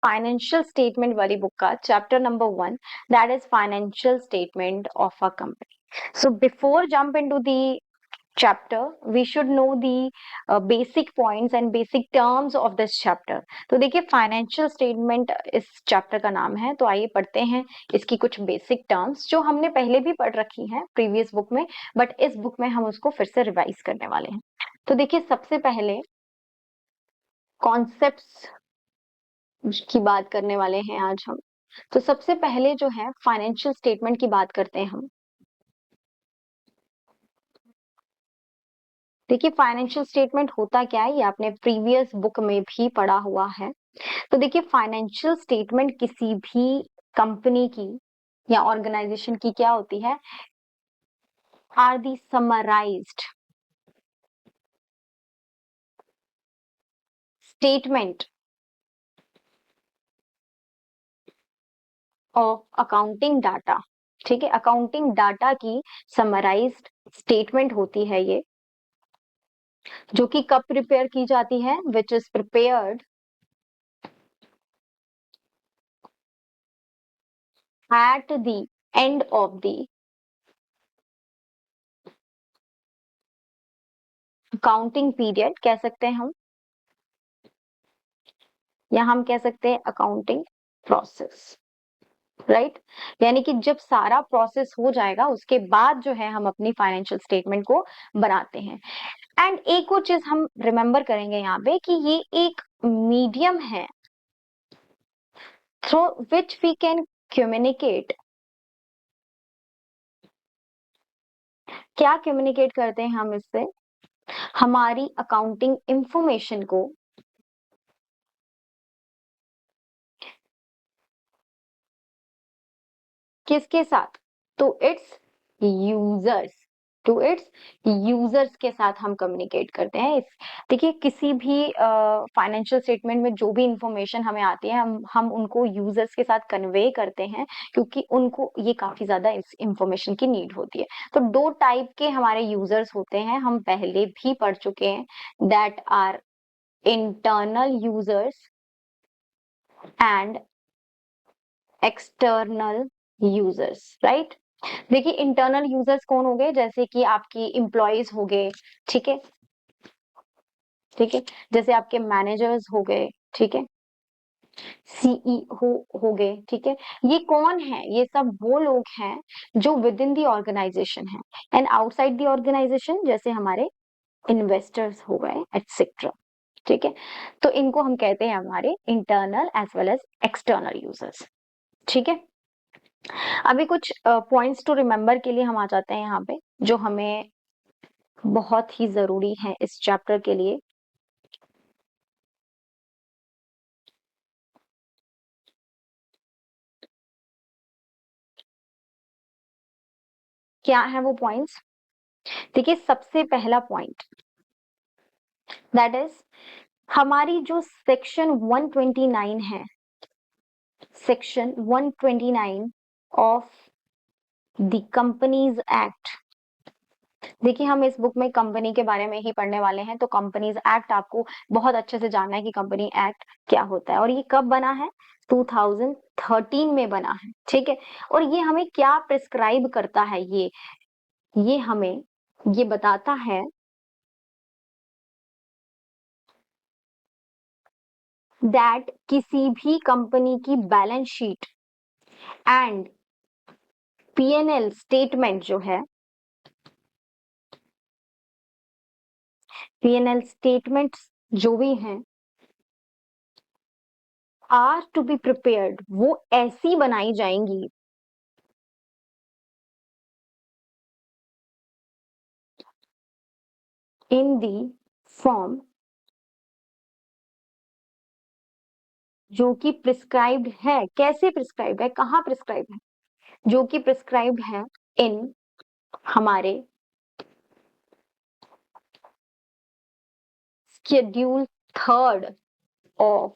Financial statement वाली book का chapter number 1, that is financial statement of a company. So before jump into the chapter we should know the basic points and basic terms of this chapter. तो देखिए financial statement इस chapter का नाम है, तो आइए पढ़ते हैं इसकी कुछ बेसिक टर्म्स जो हमने पहले भी पढ़ रखी हैं प्रीवियस बुक में, बट इस बुक में हम उसको फिर से रिवाइज करने वाले हैं. तो देखिए सबसे पहले कॉन्सेप्ट्स की बात करने वाले हैं आज हम. तो सबसे पहले जो है फाइनेंशियल स्टेटमेंट की बात करते हैं हम. देखिए फाइनेंशियल स्टेटमेंट होता क्या है, ये आपने प्रीवियस बुक में भी पढ़ा हुआ है. तो देखिए फाइनेंशियल स्टेटमेंट किसी भी कंपनी की या ऑर्गेनाइजेशन की क्या होती है, are the summarised statement of accounting data. ठीक है, अकाउंटिंग डाटा की समराइज्ड स्टेटमेंट होती है ये, जो कि कब प्रिपेयर की जाती है, which is prepared at the end of the accounting period कह सकते हैं हम, या हम कह सकते हैं अकाउंटिंग प्रोसेस. राइट, यानी कि जब सारा प्रोसेस हो जाएगा उसके बाद जो है हम अपनी फाइनेंशियल स्टेटमेंट को बनाते हैं. एंड एक और चीज हम रिमेंबर करेंगे यहाँ पे कि ये एक मीडियम है through which we can communicate. क्या कम्युनिकेट करते हैं हम इससे, हमारी अकाउंटिंग इंफॉर्मेशन को किसके साथ, तो its users, to its users के साथ हम कम्युनिकेट करते हैं. देखिए किसी भी फाइनेंशियल स्टेटमेंट में जो भी इंफॉर्मेशन हमें आती है हम उनको यूजर्स के साथ कन्वे करते हैं, क्योंकि उनको ये काफी ज्यादा इंफॉर्मेशन की नीड होती है. तो दो टाइप के हमारे यूजर्स होते हैं, हम पहले भी पढ़ चुके हैं, that are internal users and external users. Right, देखिए इंटरनल यूजर्स कौन हो गए, जैसे कि आपकी इंप्लॉइज हो गए. ठीक है, ठीक है, जैसे आपके मैनेजर्स हो गए. ठीक है, सीईओ हो गए. ठीक है, ये कौन है, ये सब वो लोग हैं जो विद इन दी ऑर्गेनाइजेशन है. एंड आउटसाइड दी ऑर्गेनाइजेशन जैसे हमारे इन्वेस्टर्स हो गए एटसेट्रा. ठीक है, तो इनको हम कहते हैं हमारे internal as well as external users. ठीक है, अभी कुछ पॉइंट्स टू रिमेम्बर के लिए हम आ जाते हैं यहाँ पे, जो हमें बहुत ही जरूरी है इस चैप्टर के लिए. क्या है वो पॉइंट्स, देखिए सबसे पहला पॉइंट दैट इज हमारी जो सेक्शन 129 है, section 129 of the companies act. देखिए हम इस बुक में कंपनी के बारे में ही पढ़ने वाले हैं, तो कंपनीज एक्ट आपको बहुत अच्छे से जानना है कि कंपनी एक्ट क्या होता है, और ये कब बना है, 2013 में बना है. ठीक है, और ये हमें क्या प्रिस्क्राइब करता है, ये हमें ये बताता है दैट किसी भी कंपनी की balance sheet and PNL statement जो है, पीएनएल स्टेटमेंट्स जो भी हैं, आर टू बी प्रिपेयर्ड, वो ऐसी बनाई जाएंगी इन दी फॉर्म जो कि प्रिस्क्राइब्ड है. कैसे प्रिस्क्राइब है, कहाँ प्रिस्क्राइब है, जो कि प्रिस्क्राइब्ड है इन हमारे schedule 3 of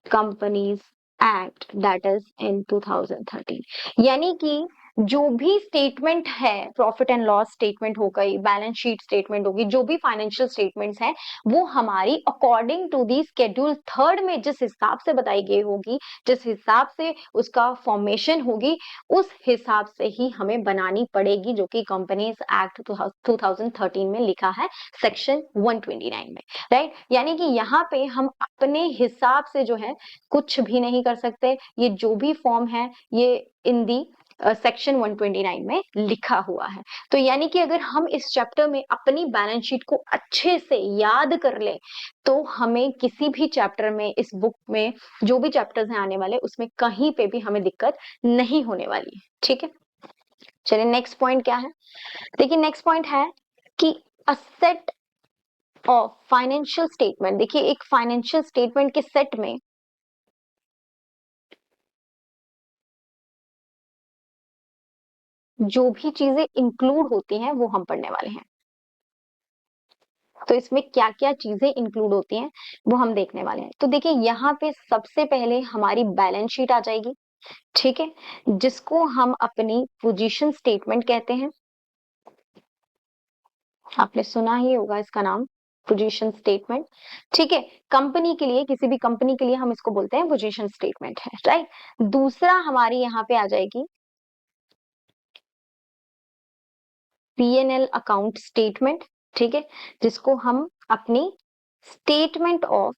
companies act, that is in 2013. यानी कि जो भी स्टेटमेंट है, प्रॉफिट एंड लॉस स्टेटमेंट हो गई, बैलेंस शीट स्टेटमेंट होगी, जो भी फाइनेंशियल स्टेटमेंट्स हैं वो हमारी according to the schedule third में जिस हिसाब से बताई गई होगी, जिस हिसाब से उसका फॉर्मेशन होगी, उस हिसाब से ही हमें बनानी पड़ेगी, जो कि कंपनीज एक्ट 2013 में लिखा है सेक्शन 129 में, राइट। यानी कि यहाँ पे हम अपने हिसाब से जो है कुछ भी नहीं कर सकते, ये जो भी फॉर्म है ये इन दी सेक्शन 129 में लिखा हुआ है। तो यानी कि अगर हम इस चैप्टर में अपनी बैलेंस शीट को अच्छे से याद कर ले तो हमें किसी भी चैप्टर में, इस बुक में जो भी चैप्टर्स हैं आने वाले, उसमें कहीं पे भी हमें दिक्कत नहीं होने वाली है, ठीक है। चलिए नेक्स्ट पॉइंट क्या है, देखिए नेक्स्ट पॉइंट है कि a set of financial statement. देखिए एक फाइनेंशियल स्टेटमेंट के सेट में जो भी चीजें इंक्लूड होती हैं वो हम पढ़ने वाले हैं। तो इसमें क्या क्या चीजें इंक्लूड होती हैं वो हम देखने वाले हैं। तो देखिए यहाँ पे सबसे पहले हमारी बैलेंस शीट आ जाएगी, ठीक है, जिसको हम अपनी पोजीशन स्टेटमेंट कहते हैं। आपने सुना ही होगा इसका नाम, पोजीशन स्टेटमेंट, ठीक है। कंपनी के लिए, किसी भी कंपनी के लिए हम इसको बोलते हैं पोजीशन स्टेटमेंट है, राइट। दूसरा हमारी यहाँ पे आ जाएगी P&L अकाउंट स्टेटमेंट, ठीक है, जिसको हम अपनी statement of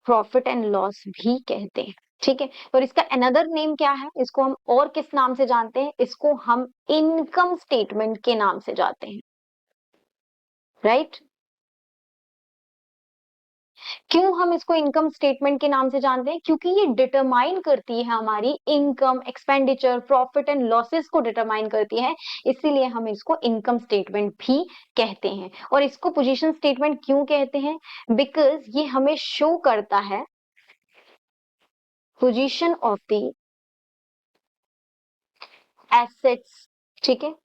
profit and loss भी कहते हैं, ठीक है। और इसका अनदर नेम क्या है, इसको हम और किस नाम से जानते हैं, इसको हम इनकम स्टेटमेंट के नाम से जानते हैं, राइट। क्यों हम इसको इनकम स्टेटमेंट के नाम से जानते हैं, क्योंकि ये डिटरमाइन करती है हमारी income, expenditure, profit and losses को डिटरमाइन करती है, इसीलिए हम इसको इनकम स्टेटमेंट भी कहते हैं। और इसको पोजीशन स्टेटमेंट क्यों कहते हैं, बिकॉज ये हमें शो करता है पोजीशन ऑफ द एसेट्स, ठीक है,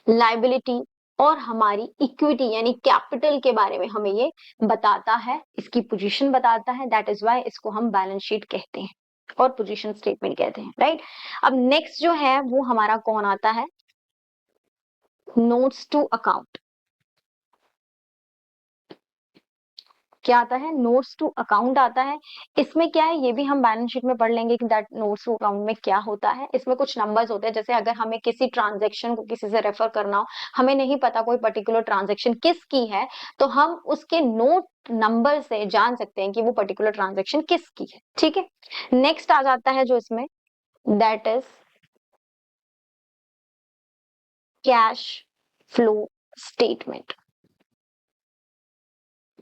लाइबिलिटी और हमारी इक्विटी यानी कैपिटल के बारे में हमें ये बताता है, इसकी पोजीशन बताता है। दैट इज व्हाई इसको हम बैलेंस शीट कहते हैं और पोजीशन स्टेटमेंट कहते हैं, राइट। अब नेक्स्ट जो है वो हमारा कौन आता है, नोट्स टू अकाउंट। क्या आता है, नोट्स टू अकाउंट आता है। इसमें क्या है ये भी हम बैलेंस शीट में पढ़ लेंगे कि दैट नोट्स टू अकाउंट में क्या होता है। इसमें कुछ नंबर्स होते हैं, जैसे अगर हमें किसी ट्रांजैक्शन को किसी से रेफर करना हो, हमें नहीं पता कोई पर्टिकुलर ट्रांजैक्शन किसकी है, तो हम उसके नोट नंबर से जान सकते हैं कि वो पर्टिकुलर ट्रांजैक्शन किसकी है, ठीक है। नेक्स्ट आ जाता है जो इसमें, that is cash flow statement,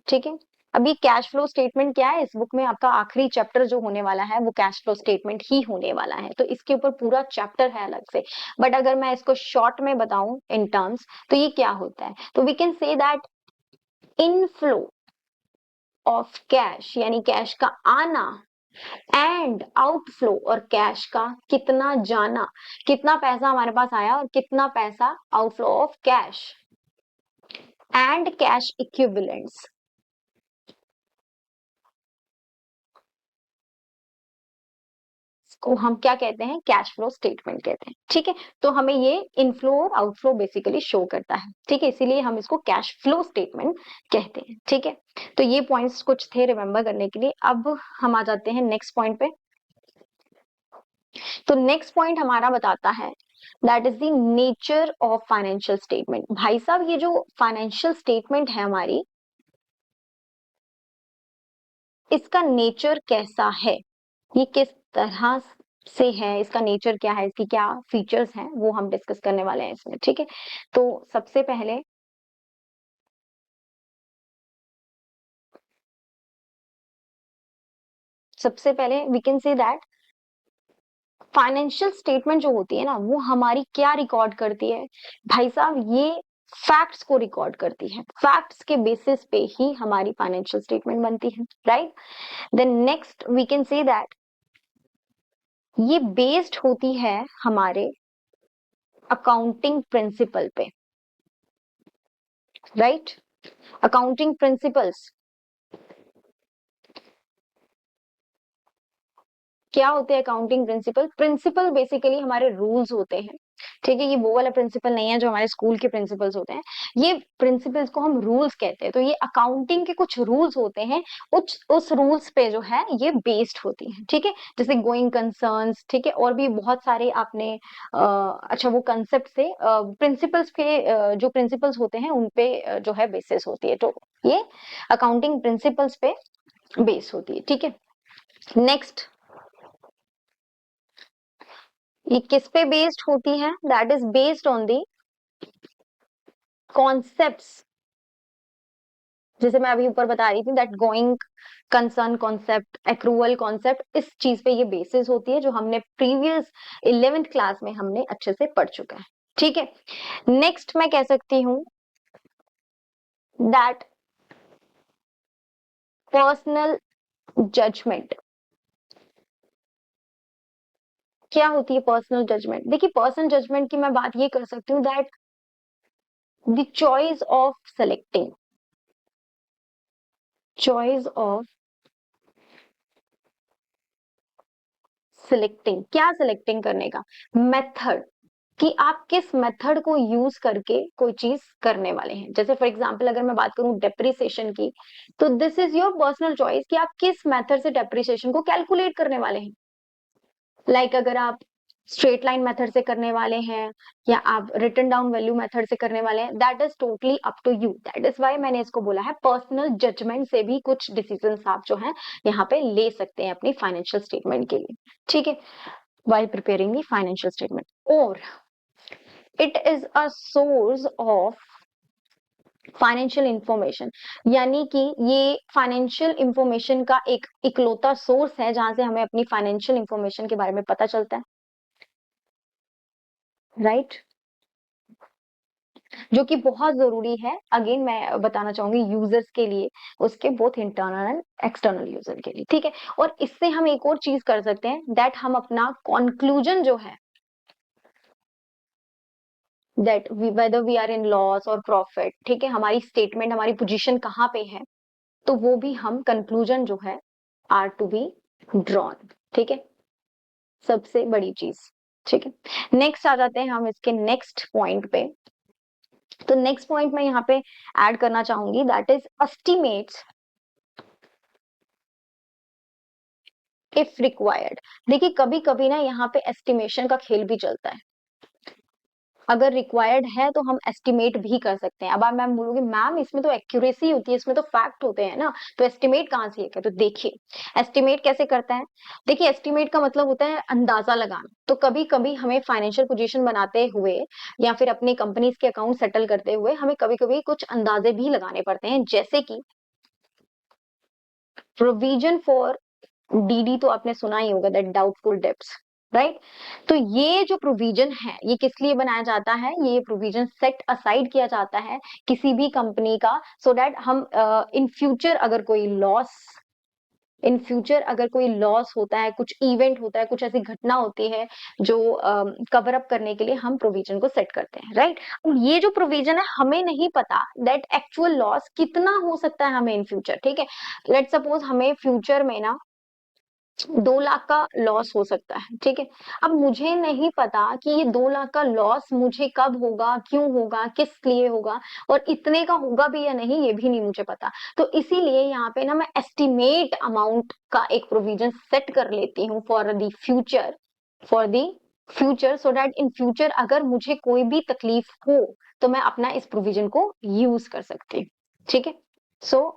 ठीक है। अभी कैश फ्लो स्टेटमेंट क्या है, इस बुक में आपका आखिरी चैप्टर जो होने वाला है वो कैश फ्लो स्टेटमेंट ही होने वाला है, तो इसके ऊपर पूरा चैप्टर है अलग से। बट अगर मैं इसको शॉर्ट में बताऊं इन टर्म्स, तो ये क्या होता है, तो we can say that inflow of cash यानी कैश का आना एंड आउटफ्लो और कैश का कितना जाना, कितना पैसा हमारे पास आया और कितना पैसा outflow of cash and cash equivalents को हम क्या कहते हैं, कैश फ्लो स्टेटमेंट कहते हैं, ठीक है। तो हमें ये इनफ्लो और आउटफ्लो बेसिकली शो करता है, ठीक है, इसीलिए हम इसको कैश फ्लो स्टेटमेंट कहते हैं, ठीक है। तो ये पॉइंट्स कुछ थे रिमेंबर करने के लिए। अब हम आ जाते हैं नेक्स्ट पॉइंट पे। तो नेक्स्ट पॉइंट हमारा बताता है that is the nature of financial statement. भाई साहब ये जो फाइनेंशियल स्टेटमेंट है हमारी, इसका नेचर कैसा है, ये किस तरह से है, इसका नेचर क्या है, इसकी क्या फीचर्स हैं, वो हम डिस्कस करने वाले हैं इसमें, ठीक है। तो सबसे पहले we can say that financial statement जो होती है ना, वो हमारी क्या रिकॉर्ड करती है, भाई साहब ये फैक्ट्स को रिकॉर्ड करती है। फैक्ट्स के बेसिस पे ही हमारी फाइनेंशियल स्टेटमेंट बनती है, right. Then next we can say that ये बेस्ड होती है हमारे अकाउंटिंग प्रिंसिपल पे, राइट। अकाउंटिंग प्रिंसिपल्स क्या होते हैं अकाउंटिंग प्रिंसिपल? प्रिंसिपल बेसिकली हमारे रूल्स होते हैं, ठीक है। ये वो वाला प्रिंसिपल नहीं है जो हमारे स्कूल के प्रिंसिपल्स होते हैं, ये प्रिंसिपल्स को हम रूल्स कहते हैं। तो ये अकाउंटिंग के कुछ रूल्स होते हैं, उस रूल्स पे जो है ये बेस्ड होती है, ठीक है। जैसे गोइंग कंसर्न्स, ठीक है, और भी बहुत सारे आपने अच्छा वो कंसेप्ट से प्रिंसिपल्स पे जो प्रिंसिपल्स होते हैं उन पे जो है बेसिस होती है। तो ये अकाउंटिंग प्रिंसिपल्स पे बेस होती है, ठीक है। नेक्स्ट, ये किस पे बेस्ड होती है? That is based on the concepts, जैसे मैं अभी ऊपर बता रही थी that going concern concept, accrual concept, इस चीज पे ये बेसिस होती है जो हमने प्रीवियस 11th क्लास में हमने अच्छे से पढ़ चुका है, ठीक है। नेक्स्ट मैं कह सकती हूँ दैट पर्सनल जजमेंट। क्या होती है पर्सनल जजमेंट? देखिए पर्सनल जजमेंट की मैं बात ये कर सकती हूँ that the choice of selecting, क्या सिलेक्टिंग करने का मेथड, कि आप किस मेथड को यूज करके कोई चीज करने वाले हैं। जैसे फॉर एग्जांपल अगर मैं बात करूं डेप्रिसिएशन की, तो this is your personal choice कि आप किस मेथड से डेप्रिसिएशन को कैलकुलेट करने वाले हैं। अगर आप स्ट्रेट लाइन मेथड से करने वाले हैं या आप रिटन डाउन वैल्यू मेथड से करने वाले हैं, that is totally up to you. That is why मैंने इसको बोला है पर्सनल जजमेंट से भी कुछ डिसीजन आप जो है यहाँ पे ले सकते हैं अपनी फाइनेंशियल स्टेटमेंट के लिए, ठीक है, while preparing the financial statement, or it is a source of financial information, यानी कि ये फाइनेंशियल इंफॉर्मेशन का एक इकलौता सोर्स है जहां से हमें अपनी फाइनेंशियल इंफॉर्मेशन के बारे में पता चलता है, राइट जो कि बहुत जरूरी है। अगेन मैं बताना चाहूंगी यूजर्स के लिए, उसके both internal and external user के लिए, ठीक है। और इससे हम एक और चीज कर सकते हैं दैट हम अपना कंक्लूजन जो है that whether we are in loss और प्रॉफिट, ठीक है, हमारी स्टेटमेंट हमारी पोजीशन कहाँ पे है, तो वो भी हम कंक्लूजन जो है आर टू बी ड्रॉन, ठीक है, सबसे बड़ी चीज, ठीक है। नेक्स्ट आ जाते हैं हम इसके नेक्स्ट पॉइंट पे। तो नेक्स्ट पॉइंट मैं यहाँ पे ऐड करना चाहूंगी that is estimates if required. देखिए कभी कभी ना यहाँ पे एस्टिमेशन का खेल भी चलता है, अगर रिक्वायर्ड है तो हम एस्टिमेट भी कर सकते हैं। अब आप मैम बोलोगे मैम इसमें तो एक्यूरेसी होती है, इसमें तो फैक्ट होते हैं ना, तो एस्टिमेट कहाँ से है? तो देखिए एस्टिमेट कैसे करता है। देखिए एस्टिमेट का मतलब होता है अंदाजा लगाना। तो कभी कभी हमें फाइनेंशियल पोजीशन बनाते हुए या फिर अपनी कंपनीज के अकाउंट सेटल करते हुए हमें कभी कभी कुछ अंदाजे भी लगाने पड़ते हैं, जैसे कि प्रोविजन फॉर डीडी, तो आपने सुना ही होगा दैट डाउटफुल डेब्ट्स, राइट। तो ये जो प्रोविजन है ये किस लिए बनाया जाता है? ये प्रोविजन सेट असाइड किया जाता है किसी भी कंपनी का, सो दैट हम इन फ्यूचर अगर कोई लॉस होता है, कुछ इवेंट होता है, कुछ ऐसी घटना होती है जो कवर अप करने के लिए हम प्रोविजन को सेट करते हैं, राइट। ये जो प्रोविजन है हमें नहीं पता दैट एक्चुअल लॉस कितना हो सकता है हमें इन फ्यूचर, ठीक है। लेट सपोज हमें फ्यूचर में ना 2 लाख का लॉस हो सकता है, ठीक है। अब मुझे नहीं पता कि ये 2 लाख का लॉस मुझे कब होगा, क्यों होगा, किस लिए होगा, और इतने का होगा भी या नहीं ये भी नहीं मुझे पता। तो इसीलिए यहाँ पे ना मैं एस्टिमेट अमाउंट का एक प्रोविजन सेट कर लेती हूँ for the future so that in future अगर मुझे कोई भी तकलीफ हो तो मैं अपना इस प्रोविजन को यूज कर सकती हूँ, ठीक है। सो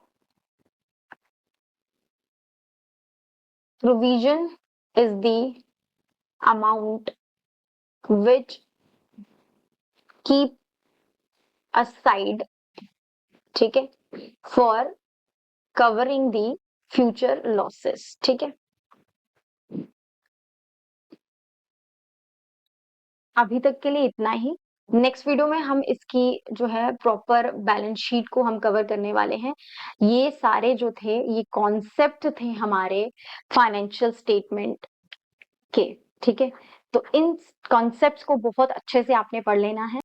provision is the amount which keep aside, ठीक है, for covering the future losses, ठीक है। अभी तक के लिए इतना ही। नेक्स्ट वीडियो में हम इसकी जो है प्रॉपर बैलेंस शीट को हम कवर करने वाले हैं। ये सारे जो थे ये कॉन्सेप्ट थे हमारे फाइनेंशियल स्टेटमेंट के, ठीक है। तो इन कॉन्सेप्ट्स को बहुत अच्छे से आपने पढ़ लेना है।